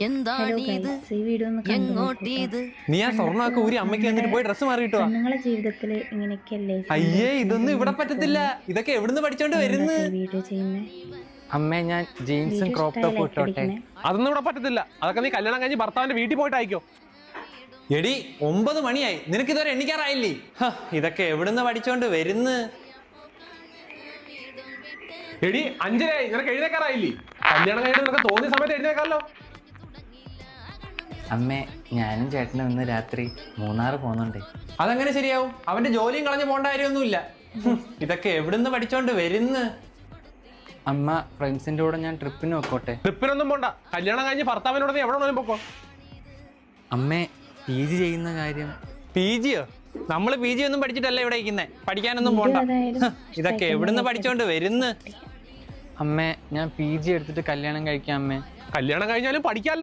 എന്താണിത് എങ്ങോട്ടീത് നീ ആ സ്വർണ്ണമൊക്കെ ഊരി അമ്മയ്ക്ക് എന്നിട്ട് പോയി ഡ്രസ്സ് മാറിയിട്ടോ. നിങ്ങളെ ജീവിതത്തിൽ ഇങ്ങനെയൊക്കെയല്ലേ അയ്യേ ഇതൊന്നും ഇവിടെ പറ്റത്തില്ല. ഇതൊക്കെ എവിടുന്ന് പഠിച്ചോണ്ട് വരുന്നു? വീഡിയോ ചെയ്യുന്നേ? അമ്മേ ഞാൻ ജീൻസും ക്രോപ്പ് ടോപ്പ് ഇട്ടോട്ടെ? അതൊന്നും ഇവിടെ പറ്റത്തില്ല. അതൊക്കെ നീ കല്യാണം കഴിഞ്ഞ് ഭർത്താവിന്റെ വീട്ടിൽ പോയിട്ട് അയക്കോ. എടി 9 മണിയായി, നിനക്ക് ഇതുവരെ എണ്ണിക്കാറായില്ലേ? ഇതൊക്കെ എവിടുന്ന് പഠിച്ചോണ്ട് വരുന്നു? എടി 5:30 നിനക്ക് എഴുന്നേക്കാറായില്ലേ? കല്യാണം കഴിഞ്ഞ് നിനക്ക് തോന്നിയ സമയത്ത് എഴുന്നേക്കാമല്ലോ. അമ്മേ ഞാനും ചേട്ടനും ഇന്ന് രാത്രി മൂന്നാർ പോകുന്നുണ്ട്. അതങ്ങനെ ശരിയാവും? അവന്റെ ജോലിയും കളഞ്ഞു പോകേണ്ട കാര്യമൊന്നുമില്ല. ഇതൊക്കെ എവിടുന്ന് പഠിച്ചോണ്ട് വരുന്നു? അമ്മ ഫ്രണ്ട്സിന്റെ കൂടെ ഞാൻ ട്രിപ്പിന് വെക്കോട്ടെ? ട്രിപ്പിനൊന്നും പോണ്ട. കല്യാണം കഴിഞ്ഞ് ഭർത്താവിനോട് നീ എവിടെ വേണമെങ്കിലും പൊക്കോ. അമ്മേ PG ചെയ്യുന്ന കാര്യം? PG-യോ? നമ്മള് PG ഒന്നും പഠിച്ചിട്ടല്ല ഇവിടെ ഇരിക്കുന്നേ. പഠിക്കാനൊന്നും പോണ്ട. ഇതൊക്കെ എവിടുന്ന് പഠിച്ചോണ്ട് വരുന്നു? അമ്മേ ഞാൻ PG എടുത്തിട്ട് കല്യാണം കഴിക്കാം അമ്മേ. കല്യാണം കഴിഞ്ഞാലും പഠിക്കാൻ